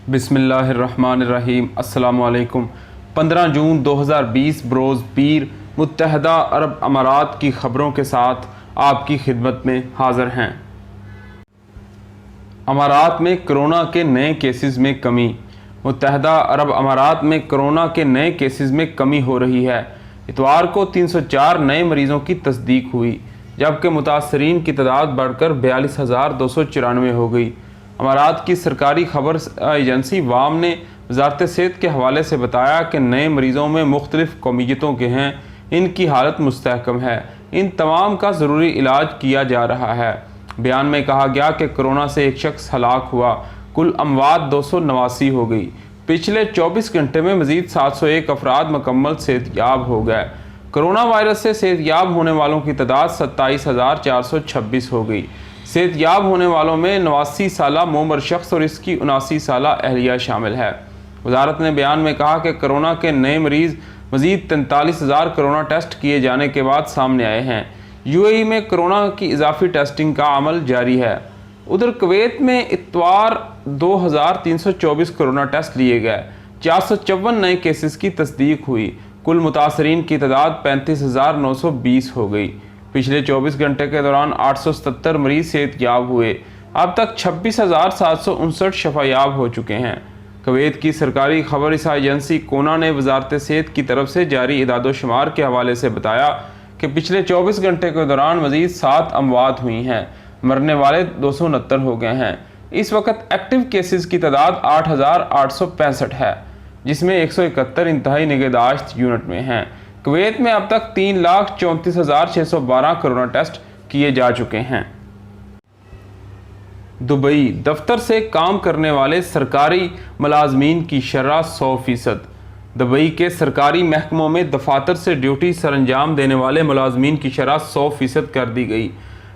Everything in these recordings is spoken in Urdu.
بسم اللہ الرحمن الرحیم۔ السلام علیکم۔ 15 جون 2020 بروز پیر متحدہ عرب امارات کی خبروں کے ساتھ آپ کی خدمت میں حاضر ہیں۔ امارات میں کرونا کے نئے کیسز میں کمی۔ متحدہ عرب امارات میں کرونا کے نئے کیسز میں کمی ہو رہی ہے۔ اتوار کو 304 نئے مریضوں کی تصدیق ہوئی، جبکہ متاثرین کی تعداد بڑھ کر 42,294 ہو گئی۔ امارات کی سرکاری خبر ایجنسی وام نے وزارت صحت کے حوالے سے بتایا کہ نئے مریضوں میں مختلف قومیتوں کے ہیں، ان کی حالت مستحکم ہے، ان تمام کا ضروری علاج کیا جا رہا ہے۔ بیان میں کہا گیا کہ کرونا سے ایک شخص ہلاک ہوا، کل اموات 289 ہو گئی۔ پچھلے 24 گھنٹے میں مزید 701 افراد مکمل صحت یاب ہو گئے۔ کرونا وائرس سے صحت یاب ہونے والوں کی تعداد 27,426 ہو گئی۔ صحت یاب ہونے والوں میں 89 سالہ مومر شخص اور اس کی 79 سالہ اہلیہ شامل ہے۔ وزارت نے بیان میں کہا کہ کرونا کے نئے مریض مزید 43,000 کرونا ٹیسٹ کیے جانے کے بعد سامنے آئے ہیں۔ UAE میں کرونا کی اضافی ٹیسٹنگ کا عمل جاری ہے۔ ادھر کویت میں اتوار 2,324 کرونا ٹیسٹ لیے گئے، 454 نئے کیسز کی تصدیق ہوئی، کل متاثرین کی تعداد 35,920 ہو گئی۔ پچھلے 24 گھنٹے کے دوران 877 مریض صحت یاب ہوئے، اب تک 26,759 شفا یاب ہو چکے ہیں۔ کویت کی سرکاری خبر رساں ایجنسی کونا نے وزارت صحت کی طرف سے جاری اعداد و شمار کے حوالے سے بتایا کہ پچھلے 24 گھنٹے کے دوران مزید 7 اموات ہوئی ہیں، مرنے والے 269 ہو گئے ہیں۔ اس وقت ایکٹیو کیسز کی تعداد 8,865 ہے، جس میں 171 انتہائی نگہداشت یونٹ میں ہیں۔ کویت میں اب تک 3,34,612 کرونا ٹیسٹ کیے جا چکے ہیں۔ دبئی دفتر سے کام کرنے والے سرکاری ملازمین کی شرح 100%۔ دبئی کے سرکاری محکموں میں دفاتر سے ڈیوٹی سر انجام دینے والے ملازمین کی شرح 100% کر دی گئی۔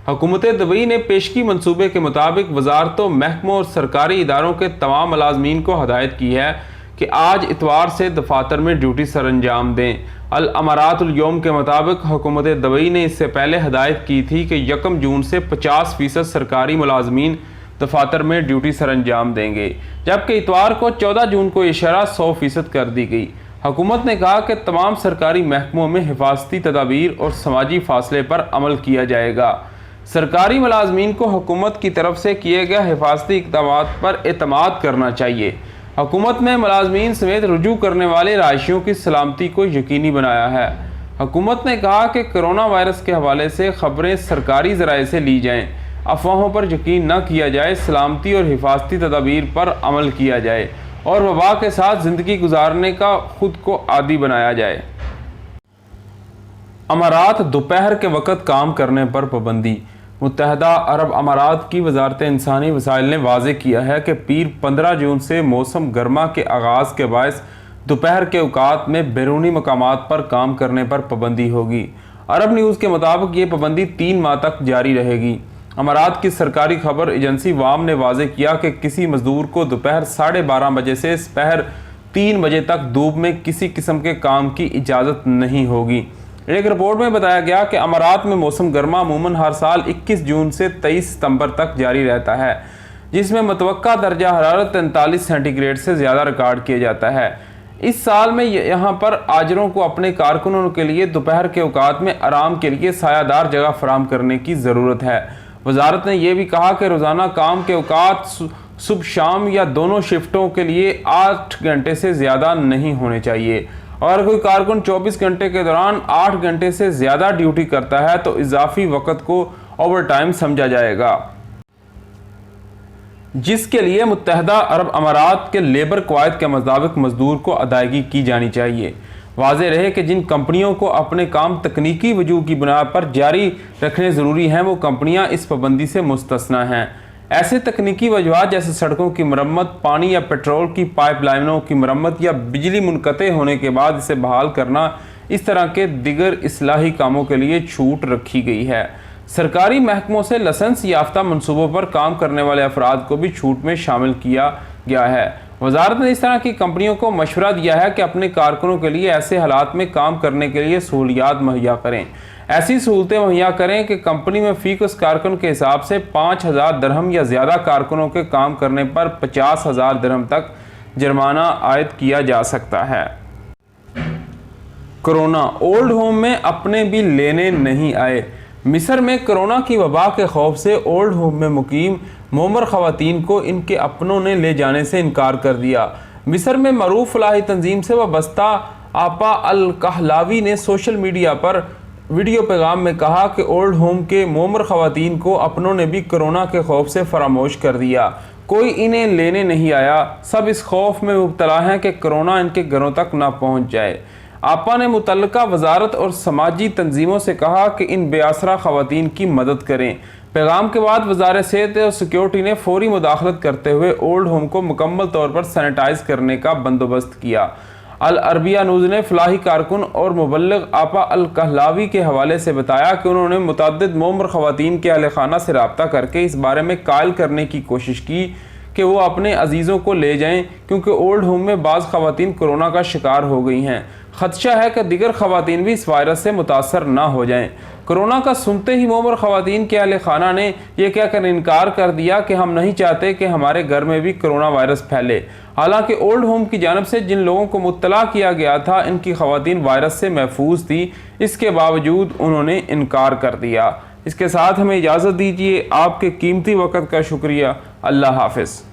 حکومت دبئی نے پیشگی منصوبے کے مطابق وزارتوں، محکموں اور سرکاری اداروں کے تمام ملازمین کو ہدایت کی ہے کہ آج اتوار سے دفاتر میں ڈیوٹی سر انجام دیں۔ الامارات اليوم کے مطابق حکومت دبئی نے اس سے پہلے ہدایت کی تھی کہ 1 جون سے 50% سرکاری ملازمین دفاتر میں ڈیوٹی سر انجام دیں گے، جبکہ اتوار کو 14 جون کو یہ شرح 100% کر دی گئی۔ حکومت نے کہا کہ تمام سرکاری محکموں میں حفاظتی تدابیر اور سماجی فاصلے پر عمل کیا جائے گا۔ سرکاری ملازمین کو حکومت کی طرف سے کیے گئے حفاظتی اقدامات پر اعتماد کرنا چاہیے۔ حکومت نے ملازمین سمیت رجوع کرنے والے رہائشیوں کی سلامتی کو یقینی بنایا ہے۔ حکومت نے کہا کہ کرونا وائرس کے حوالے سے خبریں سرکاری ذرائع سے لی جائیں، افواہوں پر یقین نہ کیا جائے، سلامتی اور حفاظتی تدابیر پر عمل کیا جائے اور وبا کے ساتھ زندگی گزارنے کا خود کو عادی بنایا جائے۔ امارات دوپہر کے وقت کام کرنے پر پابندی۔ متحدہ عرب امارات کی وزارت انسانی وسائل نے واضح کیا ہے کہ پیر 15 جون سے موسم گرما کے آغاز کے باعث دوپہر کے اوقات میں بیرونی مقامات پر کام کرنے پر پابندی ہوگی۔ عرب نیوز کے مطابق یہ پابندی 3 ماہ تک جاری رہے گی۔ امارات کی سرکاری خبر ایجنسی وام نے واضح کیا کہ کسی مزدور کو دوپہر 12:30 بجے سے سپہر 3 بجے تک دھوپ میں کسی قسم کے کام کی اجازت نہیں ہوگی۔ ایک رپورٹ میں بتایا گیا کہ امارات میں موسم گرما عموماً ہر سال 21 جون سے 23 ستمبر تک جاری رہتا ہے، جس میں متوقع درجہ حرارت 43 سینٹی گریڈ سے زیادہ ریکارڈ کیا جاتا ہے۔ اس سال میں یہاں پر آجروں کو اپنے کارکنوں کے لیے دوپہر کے اوقات میں آرام کے لیے سایہ دار جگہ فراہم کرنے کی ضرورت ہے۔ وزارت نے یہ بھی کہا کہ روزانہ کام کے اوقات صبح شام یا دونوں شفٹوں کے لیے 8 گھنٹے سے زیادہ نہیں ہونے چاہیے، اور کوئی کارکن 24 گھنٹے کے دوران 8 گھنٹے سے زیادہ ڈیوٹی کرتا ہے تو اضافی وقت کو اوور ٹائم سمجھا جائے گا، جس کے لیے متحدہ عرب امارات کے لیبر قواعد کے مطابق مزدور کو ادائیگی کی جانی چاہیے۔ واضح رہے کہ جن کمپنیوں کو اپنے کام تکنیکی وجوہ کی بنا پر جاری رکھنے ضروری ہیں، وہ کمپنیاں اس پابندی سے مستثنیٰ ہیں۔ ایسے تکنیکی وجوہات جیسے سڑکوں کی مرمت، پانی یا پیٹرول کی پائپ لائنوں کی مرمت یا بجلی منقطع ہونے کے بعد اسے بحال کرنا، اس طرح کے دیگر اصلاحی کاموں کے لیے چھوٹ رکھی گئی ہے۔ سرکاری محکموں سے لائسنس یافتہ منصوبوں پر کام کرنے والے افراد کو بھی چھوٹ میں شامل کیا گیا ہے۔ وزارت نے اس طرح کی کمپنیوں کو مشورہ دیا ہے کہ اپنے کارکنوں کے لیے ایسے حالات میں کام کرنے کے لیے سہولیات مہیا کریں۔ ایسی سہولتیں مہیا کریں کہ کمپنی میں فی کس کارکن کے حساب سے 5,000 درہم یا زیادہ کارکنوں کے کام کرنے پر 50,000 درہم تک جرمانہ عائد کیا جا سکتا ہے۔ کرونا اولڈ ہوم میں اپنے بھی لینے نہیں آئے۔ مصر میں کرونا کی وبا کے خوف سے اولڈ ہوم میں مقیم مومر خواتین کو ان کے اپنوں نے لے جانے سے انکار کر دیا۔ مصر میں معروف فلاحی تنظیم سے وابستہ آپا الکحلاوی نے سوشل میڈیا پر ویڈیو پیغام میں کہا کہ اولڈ ہوم کے مومر خواتین کو اپنوں نے بھی کرونا کے خوف سے فراموش کر دیا۔ کوئی انہیں لینے نہیں آیا، سب اس خوف میں مبتلا ہیں کہ کرونا ان کے گھروں تک نہ پہنچ جائے۔ آپا نے متعلقہ وزارت اور سماجی تنظیموں سے کہا کہ ان بے آسرا خواتین کی مدد کریں۔ پیغام کے بعد وزارت صحت اور سیکیورٹی نے فوری مداخلت کرتے ہوئے اولڈ ہوم کو مکمل طور پر سینیٹائز کرنے کا بندوبست کیا۔ العربیہ نیوز نے فلاحی کارکن اور مبلغ آپا الکحلاوی کے حوالے سے بتایا کہ انہوں نے متعدد مومر خواتین کے اہل خانہ سے رابطہ کر کے اس بارے میں قائل کرنے کی کوشش کی کہ وہ اپنے عزیزوں کو لے جائیں، کیونکہ اولڈ ہوم میں بعض خواتین کرونا کا شکار ہو گئی ہیں۔ خدشہ ہے کہ دیگر خواتین بھی اس وائرس سے متاثر نہ ہو جائیں۔ کرونا کا سنتے ہی مومر خواتین کے اہل خانہ نے یہ کہہ کر انکار کر دیا کہ ہم نہیں چاہتے کہ ہمارے گھر میں بھی کرونا وائرس پھیلے۔ حالانکہ اولڈ ہوم کی جانب سے جن لوگوں کو مطلع کیا گیا تھا ان کی خواتین وائرس سے محفوظ تھی، اس کے باوجود انہوں نے انکار کر دیا۔ اس کے ساتھ ہمیں اجازت دیجیے۔ آپ کے قیمتی وقت کا شکریہ۔ اللہ حافظ۔